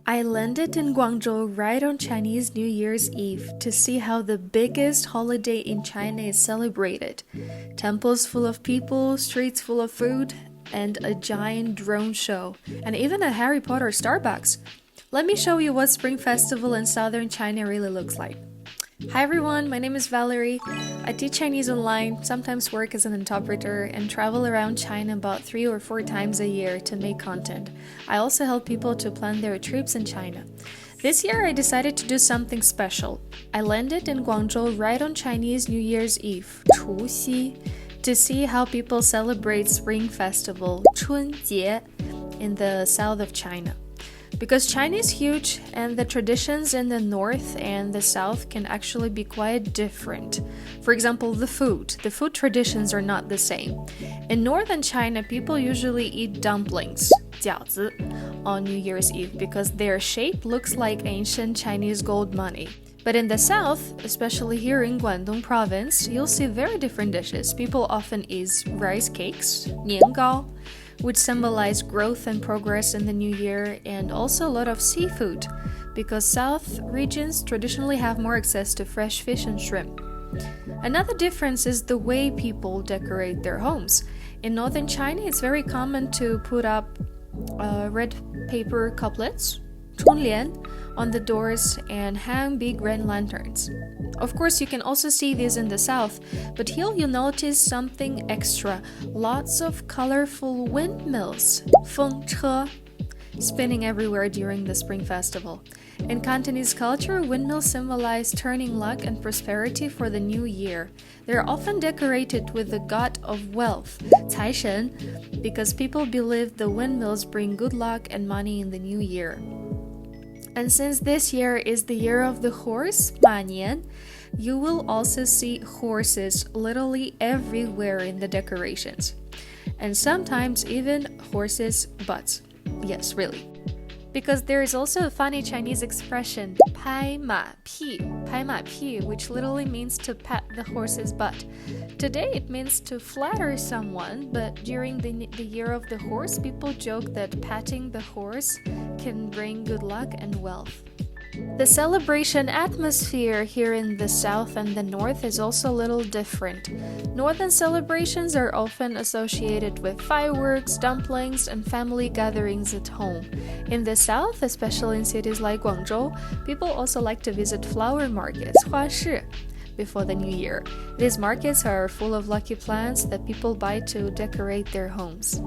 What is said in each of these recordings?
I landed in Guangzhou right on Chinese New Year's Eve to see how the biggest holiday in China is celebrated. Temples full of people, streets full of food, and a giant drone show, and even a Harry Potter Starbucks. Let me show you what Spring Festival in southern China really looks like. Hi everyone, my name is Valerie. I teach Chinese online, sometimes work as an interpreter, and travel around China about 3 or 4 times a year to make content. I also help people to plan their trips in China. This year I decided to do something special. I landed in Guangzhou right on Chinese New Year's Eve, Chúxī, to see how people celebrate Spring Festival, Chūnjié, in the south of China. Because China is huge and the traditions in the north and the south can actually be quite different. For example, the food traditions are not the same. In northern China, people usually eat dumplings, 饺子, on New Year's Eve because their shape looks like ancient Chinese gold money. But in the south, especially here in Guangdong province, you'll see very different dishes. People often eat rice cakes, 年糕, which symbolize growth and progress in the new year, and also a lot of seafood, because south regions traditionally have more access to fresh fish and shrimp. Another difference is the way people decorate their homes. In northern China, it's very common to put up red paper couplets, 春联, on the doors and hang big red lanterns. Of course, you can also see these in the south, but here you'll notice something extra. Lots of colorful windmills, fēngchē, spinning everywhere during the Spring Festival. In Cantonese culture, windmills symbolize turning luck and prosperity for the new year. They're often decorated with the god of wealth, Cáishén, because people believe the windmills bring good luck and money in the new year. And since this year is the year of the horse, 马年, you will also see horses literally everywhere in the decorations. And sometimes even horses' butts. Yes, really. Because there is also a funny Chinese expression, 拍马屁, which literally means to pat the horse's butt. Today it means to flatter someone, but during the year of the horse, people joke that patting the horse can bring good luck and wealth. The celebration atmosphere here in the south and the north is also a little different. Northern celebrations are often associated with fireworks, dumplings, and family gatherings at home. In the south, especially in cities like Guangzhou, people also like to visit flower markets, 花市, before the new year. These markets are full of lucky plants that people buy to decorate their homes.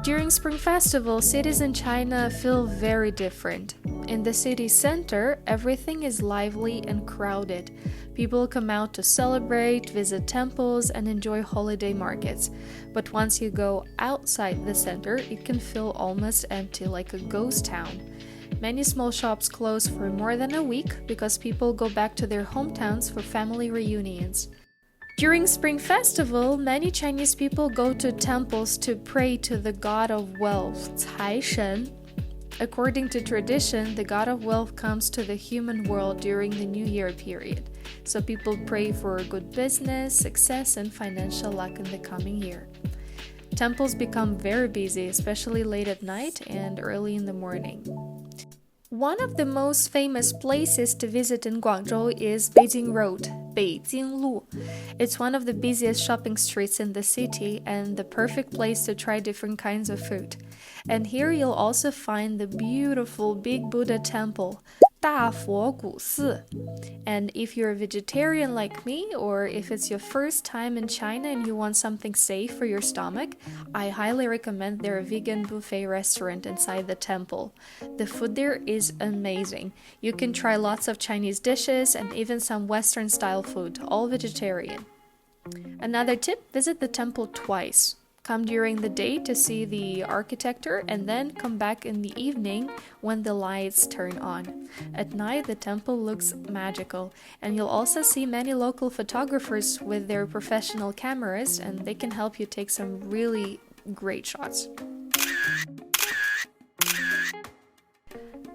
During Spring Festival, cities in China feel very different. In the city center, everything is lively and crowded. People come out to celebrate, visit temples, and enjoy holiday markets. But once you go outside the center, it can feel almost empty, like a ghost town. Many small shops close for more than a week because people go back to their hometowns for family reunions. During Spring Festival, many Chinese people go to temples to pray to the god of wealth, Cáishén. According to tradition, the god of wealth comes to the human world during the New Year period. So people pray for good business, success, and financial luck in the coming year. Temples become very busy, especially late at night and early in the morning. One of the most famous places to visit in Guangzhou is Beijing Road, Běijīng Lù. It's one of the busiest shopping streets in the city and the perfect place to try different kinds of food. And here you'll also find the beautiful big Buddha temple, 大佛 Gǔsì. And if you're a vegetarian like me, or if it's your first time in China and you want something safe for your stomach, I highly recommend their vegan buffet restaurant inside the temple. The food there is amazing. You can try lots of Chinese dishes and even some Western style food, all vegetarian. Another tip, visit the temple twice. Come during the day to see the architecture and then come back in the evening when the lights turn on. At night, the temple looks magical, and you'll also see many local photographers with their professional cameras, and they can help you take some really great shots.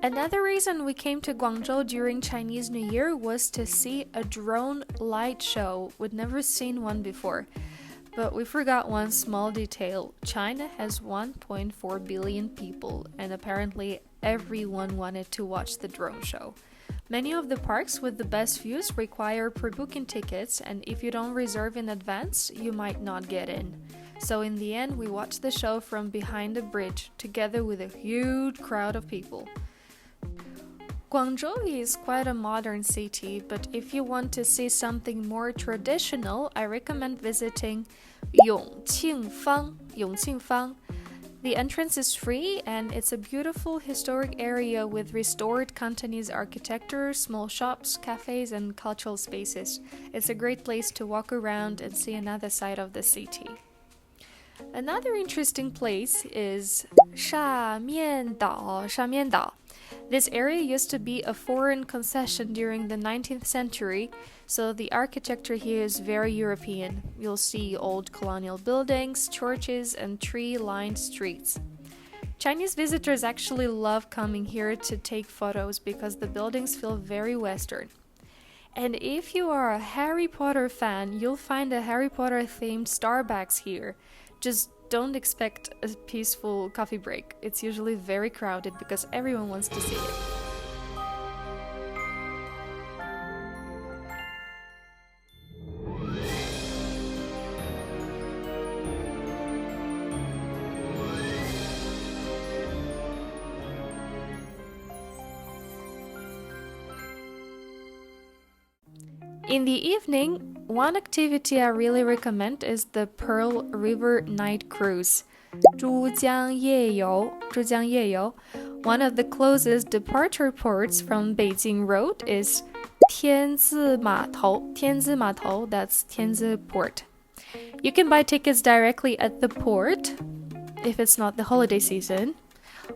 Another reason we came to Guangzhou during Chinese New Year was to see a drone light show. We'd never seen one before. But we forgot one small detail. China has 1.4 billion people, and apparently everyone wanted to watch the drone show. Many of the parks with the best views require pre-booking tickets, and if you don't reserve in advance, you might not get in. So in the end, we watched the show from behind a bridge, together with a huge crowd of people. Guangzhou is quite a modern city, but if you want to see something more traditional, I recommend visiting Yongqing Fang. The entrance is free, and it's a beautiful historic area with restored Cantonese architecture, small shops, cafes, and cultural spaces. It's a great place to walk around and see another side of the city. Another interesting place is Shamian. This area used to be a foreign concession during the 19th century, so the architecture here is very European. You'll see old colonial buildings, churches, and tree-lined streets. Chinese visitors actually love coming here to take photos because the buildings feel very Western. And if you are a Harry Potter fan, you'll find a Harry Potter-themed Starbucks here. Just don't expect a peaceful coffee break. It's usually very crowded because everyone wants to see it. In the evening, one activity I really recommend is the Pearl River Night Cruise. Zhūjiāng Yèyóu. One of the closest departure ports from Beijing Road is Tianzi Matou, that's Tianzi Port. You can buy tickets directly at the port, if it's not the holiday season,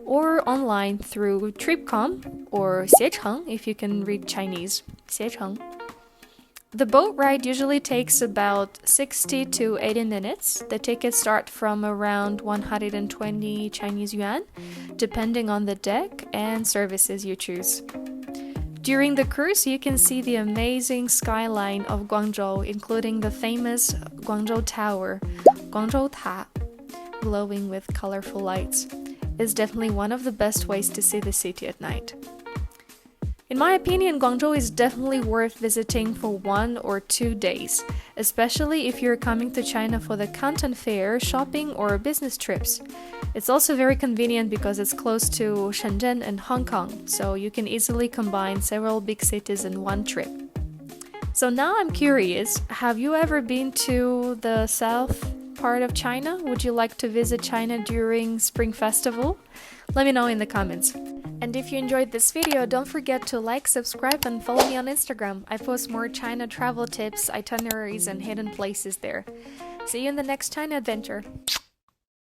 or online through Trip.com or 携程 if you can read Chinese. 携程. The boat ride usually takes about 60 to 80 minutes. The tickets start from around 120 Chinese yuan, depending on the deck and services you choose. During the cruise, you can see the amazing skyline of Guangzhou, including the famous Guangzhou Tower, Guǎngzhōu Tǎ, glowing with colorful lights. It's definitely one of the best ways to see the city at night. In my opinion, Guangzhou is definitely worth visiting for 1 or 2 days, especially if you're coming to China for the Canton Fair, shopping, or business trips. It's also very convenient because it's close to Shenzhen and Hong Kong, so you can easily combine several big cities in one trip. So now I'm curious, have you ever been to the south part of China? Would you like to visit China during Spring Festival? Let me know in the comments. And if you enjoyed this video, don't forget to like, subscribe, and follow me on Instagram. I post more China travel tips, itineraries, and hidden places there. See you in the next China adventure.